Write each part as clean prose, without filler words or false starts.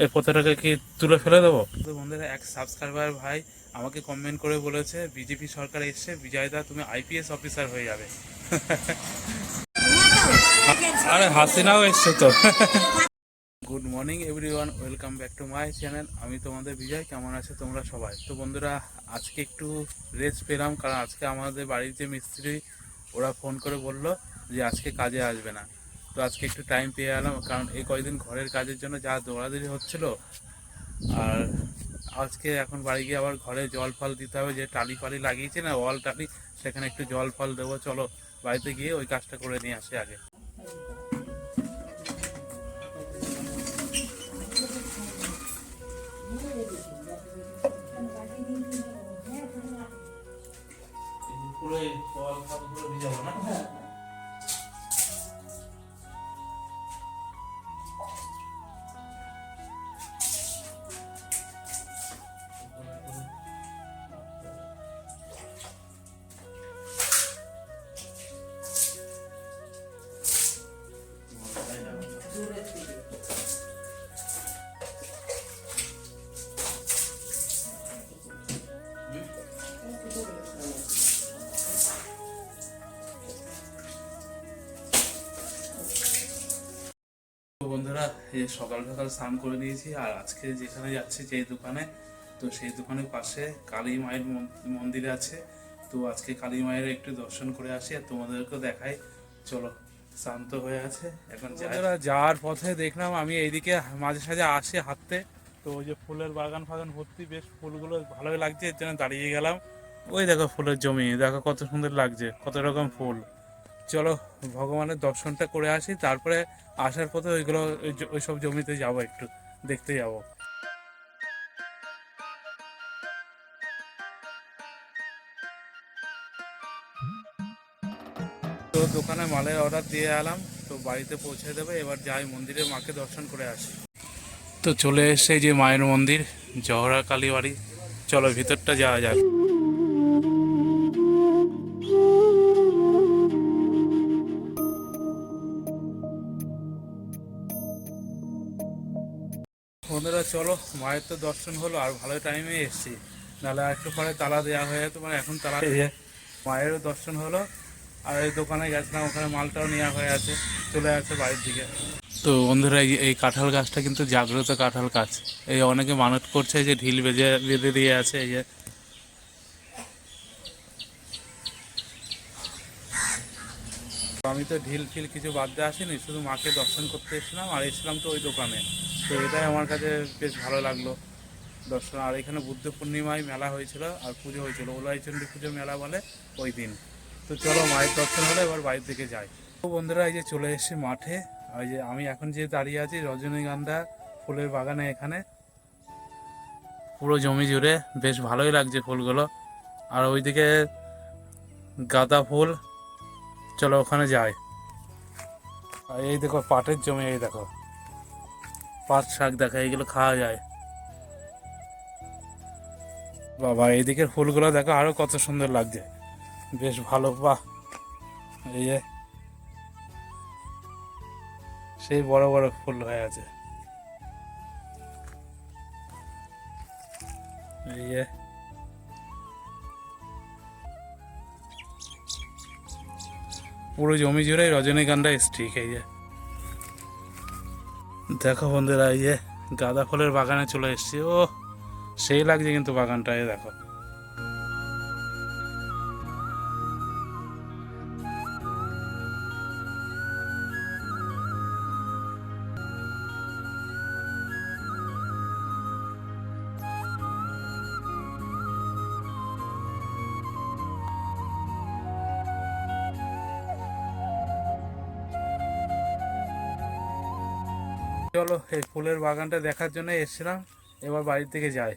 এই ফটোটাকে কি তুলে ফেলে দেবো? তো বন্ধুরা, এক সাবস্ক্রাইবার ভাই আমাকে কমেন্ট করে বলেছে বিজেপি সরকার এসছে, বিজয়দা তুমি আইপিএস অফিসার হয়ে যাবে। আরে হাসিনাও এসছে তো। Good morning everyone, welcome back to my channel. আমি তোমাদের বিজয়। কেমন আছে তোমরা সবাই? তো বন্ধুরা, আজকে একটু রেস্ট পেলাম, কারণ আজকে আমাদের বাড়ির যে মিস্ত্রি ওরা ফোন করে বলল যে আজকে কাজে আসবে না। তো আজকে একটু টাইম পেয়ে গেলাম, কারণ এই কয়েকদিন ঘরের কাজের জন্য যা দৌড়াদৌড়ি হচ্ছিল। আর আজকে এখন বাড়ি গিয়ে আবার ঘরে জল ফল দিতে হবে, যে টালি ফালি লাগিয়েছে না, ওয়াল টালি, সেখানে একটু জল ফল দেবো। চলো বাড়িতে গিয়ে ওই কাজটা করে নিয়ে আসি আগে। পুরো জল ফল পুরো ভিজাবো না? বন্ধুরা, এই সকাল সকাল স্নান করে দিয়েছি, আর আজকে যেখানে যাচ্ছি যেই দোকানে, তো সেই দোকানের পাশে কালী মায়ের মন্দির আছে। তো আজকে কালী মায়ের একটু দর্শন করে আসি আর তোমাদেরকেও দেখাই। চলো, শান্ত হয়ে আছে এখন। যাওয়ার পথে দেখলাম আমি এইদিকে মাঝে সাঝে আসি হাঁটতে, তো ওই যে ফুলের বাগান ফাগান ভর্তি, বেশ ফুলগুলো ভালোই লাগছে, এর জন্য দাঁড়িয়ে গেলাম। ওই দেখো ফুলের জমি, দেখো কত সুন্দর লাগছে, কত রকম ফুল। চলো ভগবানের দর্শনটা করে আসি, তারপরে আসার পথে ওইগুলো ওইসব জমিতে যাব, একটু দেখতে যাব। তো দোকানে মালের অর্ডার দিয়ে এলাম, তো বাড়িতে পৌঁছে দেবে। এবার যাই মন্দিরে, মাকে দর্শন করে আসি। তো চলে এসে যে মায়ের মন্দির, জহরা কালী বাড়ি। চলো ভিতরটা যাওয়া যাক। বন্ধুরা চলো, মায়ের তো দর্শন হলো, আর ভালো টাইমে এসেছি, নাহলে আর একটু পরে তালা দেওয়া হয়ে যেত। মানে এখন তালা দিয়ে মায়েরও দর্শন হলো। আর এই দোকানে গেছিলাম, ওখানে মালটাও নেওয়া হয়ে আছে, চলে আসছে বাড়ির দিকে। তো বন্ধুরা, এই কাঁঠাল গাছটা কিন্তু জাগ্রত কাঁঠাল গাছ। এই অনেকে মানত করছে যে ঢিল বেঁধে বেঁধে দিয়ে আছে। এই যে আমি তো ঢিল ফিল কিছু বাদ দিয়ে আসিনি, শুধু মাকে দর্শন করতে এসেছিলাম, আর এসেছিলাম তো ওই দোকানে। তো এটাই আমার কাছে বেশ ভালো লাগলো দর্শন। আর এখানে বুদ্ধ পূর্ণিমায় মেলা হয়েছিল, আর পুজো হয়েছিল, ওলাইচন্ডী পুজো মেলা বলে ওই দিন। তো চলো মায়ের দর্শন হলে এবার বাড়ির দিকে যাই। তো বন্ধুরা, এই যে চলে এসেছি মাঠে। ওই যে আমি এখন যে দাঁড়িয়ে আছি রজনীগন্ধা ফুলের বাগানে, এখানে পুরো জমি জুড়ে বেশ ভালোই লাগছে ফুলগুলো। আর ওইদিকে গাঁদা ফুল। চলো ওখানে যাই। আর এই দেখো পাটের জমি, এই দেখো পাট শাক, দেখা এইগুলো খাওয়া যায়। বাবা, এইদিকের ফুলগুলো দেখো আরো কত সুন্দর লাগছে, বেশ ভালো। বাহ, এই যে সেই বড় বড় ফুল হয়ে আছে। এই যে পুরো জমি জুড়ে রজনীগন্ধা স্টিক। এই যে দেখো বন্ধুরা, এই যে গাঁদা ফুলের বাগানে চলে এসেছি। ও সেই লাগছে কিন্তু বাগানটা, এই দেখো। চলো এই ফুলের বাগানটা দেখার জন্য এসেছিলাম, এবার বাড়ির দিকে যাই।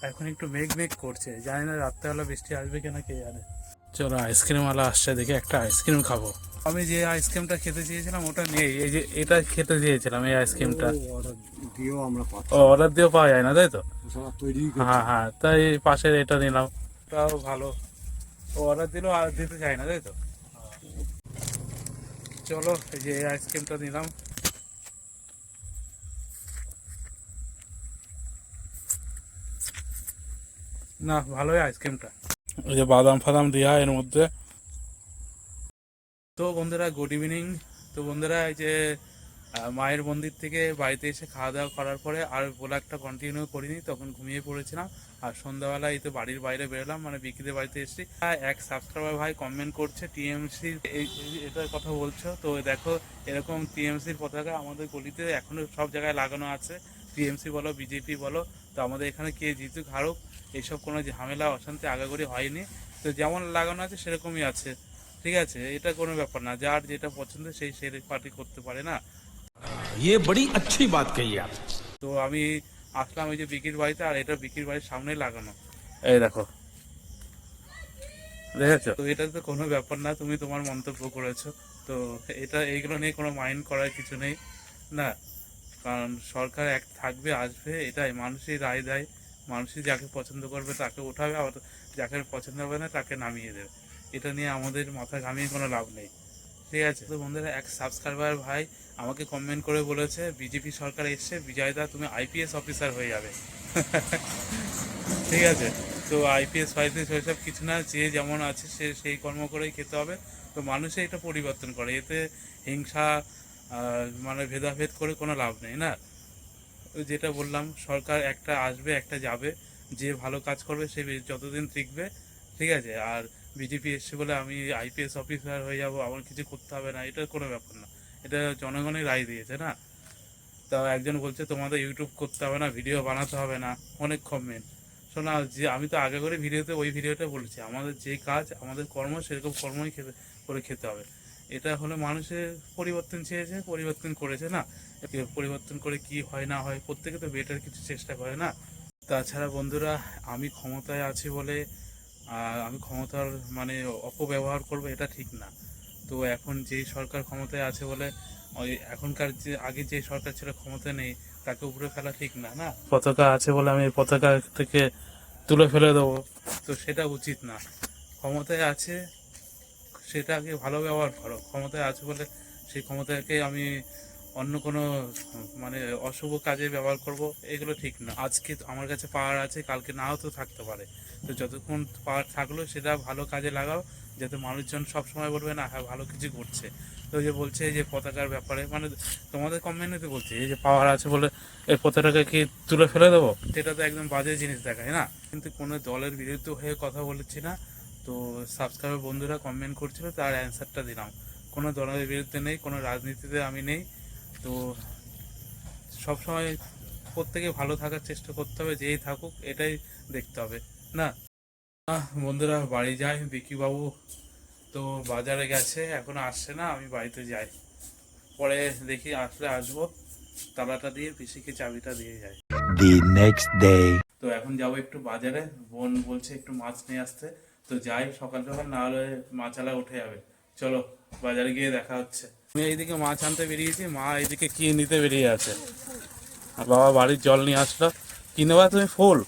এখন একটু মেঘ মেঘ করছে, জানি না রাত্রেবেলা বৃষ্টি আসবে কিনা, কে জানে। চলো আইসক্রিম ওয়ালা আসছে, দেখে একটা আইসক্রিম খাবো। আমি যে আইসক্রিমটা খেতে চেয়েছিলাম ওটা নেই, এই যে এটা খেতে চেয়েছিলাম, এই আইসক্রিমটা। ও অর্ডার দিয়েও পাওয়া যায় না, তাই তো? হ্যাঁ হ্যাঁ, তাই পাশের এটা নিলাম, ওটাও ভালো। ও অর্ডার দিলেও আর দিতে চায় না, তাই তো? চলো এই যে আইসক্রিমটা নিলাম। না ভালোই আইসক্রিমটা, ওই যে বাদাম ফাদাম দেওয়া এর মধ্যে। তো বন্ধুরা গুড ইভিনিং। তো বন্ধুরা এই যে মায়ের মন্দির থেকে বাড়িতে এসে খাওয়া দাওয়া করার পরে আর ব্লগটা কন্টিনিউ করিনি, তখন ঘুমিয়ে পড়েছিলাম। আর সন্ধ্যাবেলা এই তো বাড়ির বাইরে বেরোলাম, মানে বিকিদের বাড়িতে এসেছি। এক সাবস্ক্রাইবার ভাই কমেন্ট করছে টিএমসি এটার কথা বলছো, তো দেখো এরকম টিএমসির পতাকা আমাদের গলিতে এখনো সব জায়গায় লাগানো আছে। টিএমসি বলো বিজেপি বলো, তো আমাদের এখানে কে জিতুক হারুক এইসব কোনো ঝামেলা অশান্তি আগাগোড়ি হয়নি। তো যেমন লাগানো আছে সেরকমই আছে, ঠিক আছে? এটা কোনো ব্যাপার না, যার যেটা পছন্দ সেই পার্টি করতে পারে না। ये बड़ी अच्छी बात कही आप। তো আমি আসলাম ওই যে বিকির বাড়িতে, আর এটা বিকির বাড়ির সামনেই লাগানো, এই দেখো, দেখেছো? তো এটা তো কোনো ব্যাপার না, তুমি তোমার মন্তব্য করেছো, তো এটা এইগুলো নিয়ে কোনো মাইন্ড করার কিছু নেই না। কারণ সরকার এক থাকবে আসবে, এটাই মানুষই রায় দেয়। মানুষই যাকে পছন্দ করবে তাকে উঠাবে, আবার যাকে পছন্দ হবে না তাকে নামিয়ে দেবে। এটা নিয়ে আমাদের মাথা ঘামিয়ে কোনো লাভ নেই, ঠিক আছে? তো বন্ধুরা এক সাবস্ক্রাইবার ভাই আমাকে কমেন্ট করে বলেছে বিজেপি সরকার এসছে, বিজয়দা তুমি আইপিএস অফিসার হয়ে যাবে। ঠিক আছে? তো আইপিএস ফাইপিএস ওইসব কিছু না, যে যেমন আছে সে সেই কর্ম করেই খেতে হবে। তো মানুষে এটা পরিবর্তন করে, এতে হিংসা মানে ভেদাভেদ করে কোনো লাভ নেই না। ওই যেটা বললাম, সরকার একটা আসবে একটা যাবে, যে ভালো কাজ করবে সে যতদিন টিকবে, ঠিক আছে? আর বিজেপি এসছে বলে আমি আইপিএস অফিসার হয়ে যাব, আমার কিছু করতে হবে না, এটা কোনো ব্যাপার না। এটা জনগণই রায় দিয়েছে না। তা একজন বলছে তোমাদের ইউটিউব করতে হবে না, ভিডিও বানাতে হবে না, অনেক কমেন্ট। শোনা, যে আমি তো আগে করে ভিডিওতে ওই ভিডিওটা বলেছি, আমাদের যে কাজ আমাদের কর্ম সেরকম কর্মই করে খেতে হবে। এটা হলে মানুষের পরিবর্তন চেয়েছে, পরিবর্তন করেছে না। পরিবর্তন করে কি হয় না হয়, প্রত্যেকে তো বেটার কিছু চেষ্টা করে না। তাছাড়া বন্ধুরা আমি ক্ষমতায় আছি বলে আমি ক্ষমতার মানে অপব্যবহার করব এটা ঠিক না। তো এখন যেই সরকার ক্ষমতায় আছে বলে ওই এখনকার যে আগে যে সরকার ছিল ক্ষমতা নেই তাকে উপরে ফেলা ঠিক না, না? পতাকা আছে বলে আমি পতাকা থেকে তুলে ফেলে দেবো, তো সেটা উচিত না। ক্ষমতায় আছে সেটাকে ভালো ব্যবহার করো, ক্ষমতায় আছে বলে সেই ক্ষমতাকে আমি অন্য কোনো মানে অশুভ কাজে ব্যবহার করব, এগুলো ঠিক না। আজকে আমার কাছে পাওয়ার আছে, কালকে নাও তো থাকতে পারে। তো যতক্ষণ পাওয়ার থাকলো সেটা ভালো কাজে লাগাও, যাতে মানুষজন সব সময় বলবে না হ্যাঁ ভালো কিছু করছে। তো যে বলছে যে পতাকার ব্যাপারে, মানে তোমাদের কমেন্টে বলছে এই যে পাওয়ার আছে বলে এই পতাকাকে কি তুলে ফেলে দেবো, সেটা তো একদম বাজে জিনিস দেখায় না। কিন্তু কোনো দলের বিরুদ্ধে হয়ে কথা বলেছি না। তো সাবস্ক্রাইবার বন্ধুরা কমেন্ট করছিল, তার অ্যান্সারটা দিলাম। কোনো দলের বিরুদ্ধে নেই, কোনো রাজনীতিতে আমি নেই। তো সবসময় প্রত্যেকে ভালো থাকার চেষ্টা করতে হবে, যেই থাকুক এটাই দেখতে হবে না। বন্ধুরা বাড়ি যাই, বিকি বাবু তো বাজারে গেছে, এখনো আসছে না, আমি বাড়িতে যাই, পরে দেখি আসলে আসবো, তালাটা দিয়ে পিসিকে চাবিটা দিয়ে যাই। The next day. তো এখন যাবো একটু বাজারে, বোন বলছে একটু মাছ নিয়ে আসতে, তো যাই সকাল সকাল, না হলে মাছালা উঠে যাবে। চলো বাজারে গিয়ে দেখা হচ্ছে। আমি এইদিকে মাছ আনতে বেরিয়েছি, মা এইদিকে কি নিতে বেরিয়ে আছে। আর বাবা বাড়ির জল নিয়ে আসলো। কি নেবা তুমি? ফুল?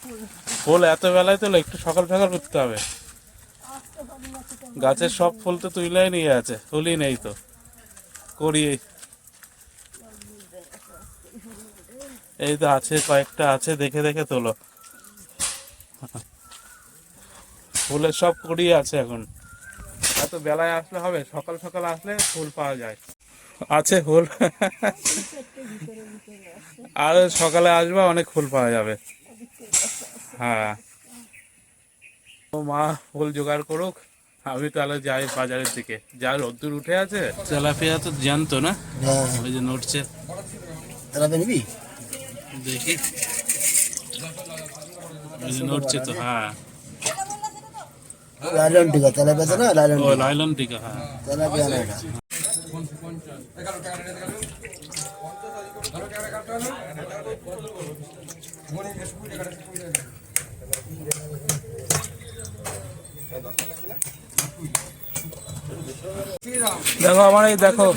ফুল এত বেলায় তো একটু সকাল সকাল উঠতে হবে। গাছের সব ফুল তো তুলে নিয়ে আছে, ফুলই নেই তো করি। এই তো আছে, কয়েকটা আছে, দেখে দেখে তোলো। ফুলের সব কুড়ি আছে এখন। এত বেলায় আসলে হবে? সকাল সকাল আসলে ফুল পাওয়া যায়। আছে ফুল। আর সকালে আসবা, অনেক ফুল পাওয়া যাবে। হ্যাঁ, ও মা ফুল জোগাড় করুক, আমি তাহলে যাই বাজারের দিকে। যা রোদ্দুর উঠে আছে, তেলাপিয়া তো জানতো না, ওই যে নড়ছে, নিবি দেখি নড়ছে তো। হ্যাঁ লাইলন টিকা তেলাপিয়া না, লাইলন ও লাইলন টিকা, হ্যাঁ তেলাপিয়া না এটা। দেখো আমার এই দেখো,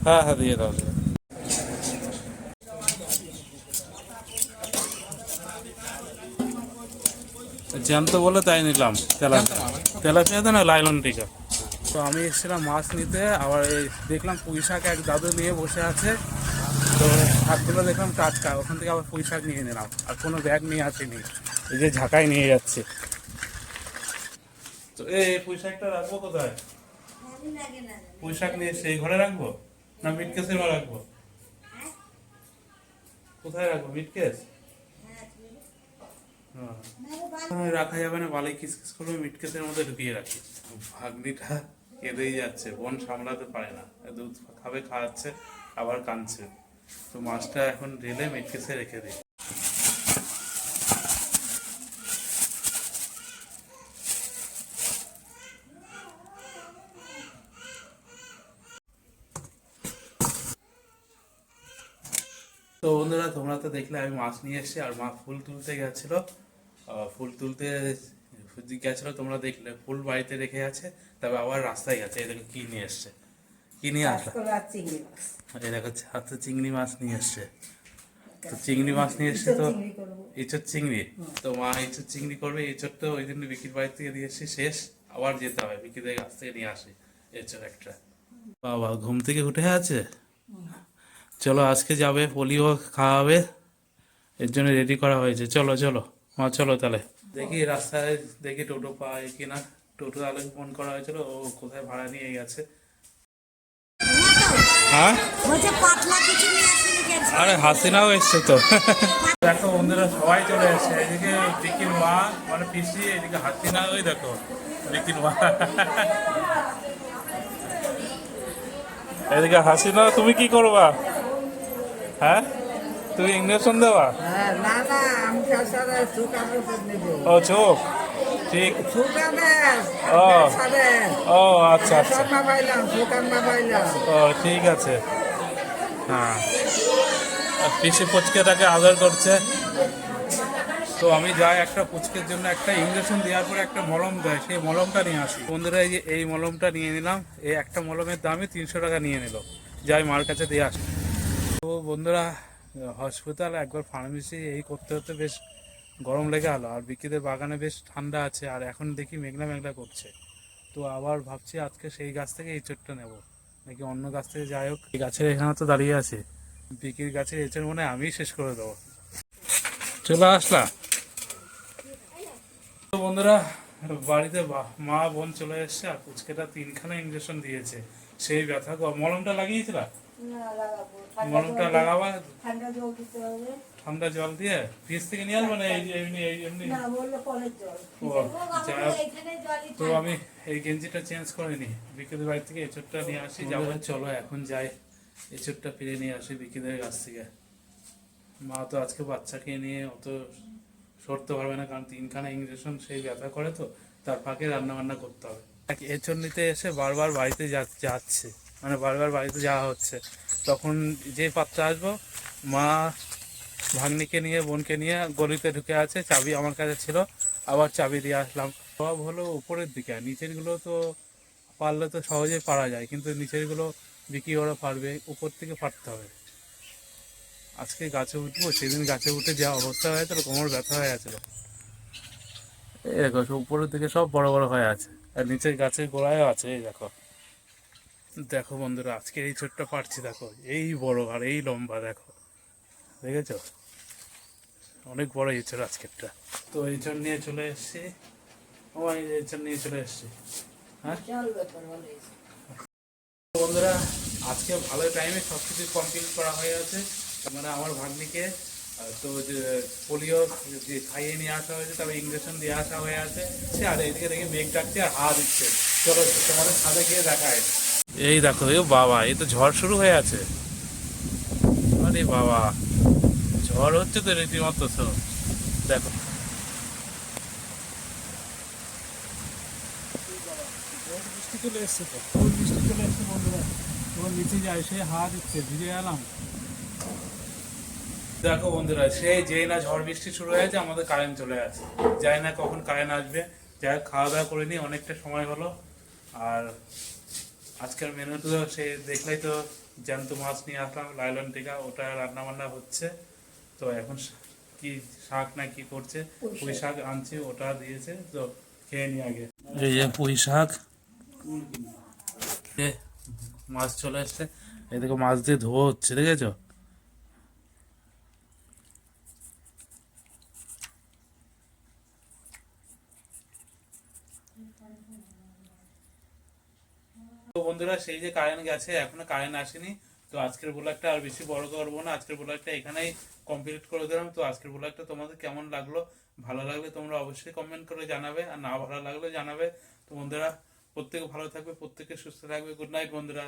হ্যাঁ হ্যাঁ দিয়ে দাও। জ্যান্ত বলে তাই নিলাম, তেলাপিয়া। তেলাপিয়া তো না, লাইলন টিকা। তো আমি এসেছিলাম মাছ নিতে, আবার এই দেখলাম পুঁই শাক এক দাদু নিয়ে বসে আছে। তো শাকগুলো দেখলাম টাটকা, ওখান থেকে আবার পুঁই শাক নিয়ে নিলাম, আর কোনো ব্যাগ নিয়ে আসিনি, এই যে ঝাঁকায় নিয়ে যাচ্ছে। তো এই পুঁই শাকটা রাখবো কোথায়? পুঁই শাক নিয়ে সেই ঘরে রাখবো না মিটকেসের ঘরে রাখবো? কোথায় রাখবো, মিটকেস? রাখা যাবে না, বালি কিসকিস করবে, মিটকেসের মধ্যে ঢুকিয়ে রাখি। ভাগ্নিটা কেঁদেই যাচ্ছে, বোন সামলাতে পারে না, দুধ খাবে, খাওয়াচ্ছে আবার কাঁদছে। তো মাছটা এখন ঢেলে মিটকেসে রেখে দিই। তো বন্ধুরা, তোমরা তো দেখলে আমি মাছ নিয়ে এসেছি, আর মা ফুল তুলতে গেছিল। ফুল তুলতে গেছিল, তোমরা দেখলে ফুল বাড়িতে রেখে আছে, তবে আবার রাস্তায় গেছে। এই দেখো কি নিয়ে এসছে, কি নিয়ে আসলো, এই দেখো হাতে চিংড়ি মাছ নিয়ে এসছে। তো চিংড়ি মাছ নিয়ে এসছে, তো এঁচোড় চিংড়ি। তো মা এঁচোড় চিংড়ি করবে, এঁচোড় তো ওই দিন বিকির বাড়ি থেকে দিয়ে এসছি, শেষ, আবার যেতে হবে বিকিদের কাছ থেকে নিয়ে আসি এঁচোড় একটা। বাবা ঘুম থেকে উঠে আছে, চলো আজকে যাবে, পোলিও খাওয়াবে, এর জন্য রেডি করা হয়েছে। চলো চলো মা, চলো তাহলে। দেখি রাস্তায় দেখি টোটো পাই কিনা। টোটো আলোকে ফোন করা হয়েছিল, ও কোথায় ভাড়া নিয়ে গেছে। হ্যাঁ, আরে হাসিনাও এসছে তো। দেখো বন্ধুরা, সবাই চলে এসছে, এদিকে বিকির মা মানে পিসি, এদিকে হাসিনা, ওই দেখো বিকির মা। এদিকে হাসিনা, তুমি কি করবা? হ্যাঁ, তুমি ইঞ্জেকশন দেওয়া? ও চোখ, ঠিক। ও ও আচ্ছা আচ্ছা, ও ঠিক আছে। হ্যাঁ, পিসি পুচকেটাকে আদর করছে। তো আমি যাই একটা পুচকের জন্য একটা ইঞ্জেকশন দেওয়ার পরে একটা মলম দেয়, সেই মলমটা নিয়ে আসি। বন্ধুরা, এই যে এই মলমটা নিয়ে নিলাম, এই একটা মলমের দামই 300 টাকা নিয়ে নিল। যাই মার কাছে দিয়ে আসি। তো বন্ধুরা, হসপিটাল একবার ফার্মেসি এই করতে করতে বেশ গরম লেগে গেলো, আর বিকিদের বাগানে বেশ ঠান্ডা আছে, আর এখন দেখি মেঘলা মেঘলা করছে। তো আবার ভাবছি আজকে সেই গাছ থেকে এই চোটটা নেবো, নাকি অন্য গাছ থেকে, যাই হোক। এই গাছের এখানে তো দাঁড়িয়ে আছে, বিকির গাছের এঁচড় মনে হয় আমিই শেষ করে দেবো। চলে আসলাম। তো বন্ধুরা, বাড়িতে মা বোন চলে এসছে, আর পুচকেটা 3খানা ইঞ্জেকশন দিয়েছে। সেই ব্যথা, মলমটা লাগিয়েছিল, মলমটা লাগাবা, ঠান্ডা জল দিয়ে ফ্রিজ থেকে নিয়ে আসবো না এমনি এমনি? ও যাই হোক, তো আমি এই গেঞ্জিটা চেঞ্জ করে নিই, বিকেলের বাড়ি থেকে এঁচড়টা নিয়ে আসি। যাবো, চলো এখন যাই, এঁচড়টা ফিরে নিয়ে আসি বিকেলের কাছ থেকে। মা তো আজকে বাচ্চাকে নিয়ে অত সরতে পারবে না, কারণ 3খানা ইঞ্জেকশন, সেই ব্যথা করে, তো তার ফাঁকে রান্না বান্না করতে হবে। এঁচড় নিতে এসে বারবার বাড়িতে যাচ্ছে, মানে বারবার বাড়িতে যাওয়া হচ্ছে। তখন যে পাত্রে আসবো, মা ভাগ্নিকে নিয়ে, বোনকে নিয়ে গলিতে ঢুকে আছে, চাবি আমার কাছে ছিল, আবার চাবি দিয়ে আসলাম। সব হলো উপরের দিকে, নিচের গুলো তো পারলে তো সহজেই পারা যায়, কিন্তু নিচের গুলো বিক্রি ওরা পারবে, উপর থেকে পারতে হবে। আজকে গাছে উঠবো, সেদিন গাছে উঠে যা অবস্থা হয়েছিল, কোমর ব্যথা হয়ে গেছিল। এই দেখো, উপরের দিকে সব বড় বড় হয়ে আছে, আর নিচের গাছের গোড়ায়ও আছে। এই দেখো, দেখো বন্ধুরা, আজকে এই ছোট্ট পারছি, দেখো এই বড় আর এই লম্বা, দেখো দেখেছো, অনেক বড় এঁচড় আজকেরটা। তো এঁচড় নিয়ে চলে এসছি, এঁচড় নিয়ে চলে এসছি। হ্যাঁ বন্ধুরা, আজকে ভালো টাইমে সবকিছু কমপ্লিট করা হয়ে আছে। মানে আমার ভাগ্নিকে তো যে পোলিও যে খাইয়ে নিয়ে আসা হয়েছে, তবে ইঞ্জেকশন দিয়ে আসা হয়ে আছে। আর এইদিকে দেখে মেঘ ডাকছে আর হাওয়া দিচ্ছে। চলো তোমাদের ছাদে গিয়ে দেখায়। এই দেখো, এ বাবা, এই তো ঝড় শুরু হয়ে আছে। আরে বাবা, ঝড় হচ্ছে তো রীতিমতো। তো দেখো, বৃষ্টি চলে এসছে, তো বৃষ্টি চলে এসছে বন্ধুরা। তোমার নিচে যায়, সে হাওয়া দিচ্ছে, ভিজে গেলাম। দেখো বন্ধুরা, সেই যেই না ঝড় বৃষ্টি শুরু হয়েছে, আমাদের কারেন্ট চলে আসে। জানি না কখন কারেন্ট আসবে। যাই হোক, খাওয়া দাওয়া করে নিই, অনেকটা সময় হলো। আর আজকের মেনু তো সে দেখলেই তো, জ্যান্ত মাছ নিয়ে আসলাম, লাইলন টিকা, ওটা রান্না বান্না হচ্ছে। তো এখন কি শাক না কি করছে, পুঁই শাক আনছি, ওটা দিয়েছে তো খেয়ে নি আগে। এই যে পুঁই শাক, মাছ চলে এসছে, এদিকে মাছ দিয়ে ধোয়া হচ্ছে, দেখেছো? তো বন্ধুরা, সেই যে কারেন্ট গেছে, এখনো কারেন্ট আসেনি। তো আজকের ব্লগটা আর বেশি বড় করবো না, আজকের ব্লগটা এখানেই কমপ্লিট করে দিলাম। তো আজকের ব্লগটা তোমাদের কেমন লাগলো, ভালো লাগলে তোমরা অবশ্যই কমেন্ট করে জানাবে, আর না ভালো লাগলে জানাবে। তো বন্ধুরা, প্রত্যেকে ভালো থাকবে, প্রত্যেকে সুস্থ থাকবে। গুড নাইট বন্ধুরা।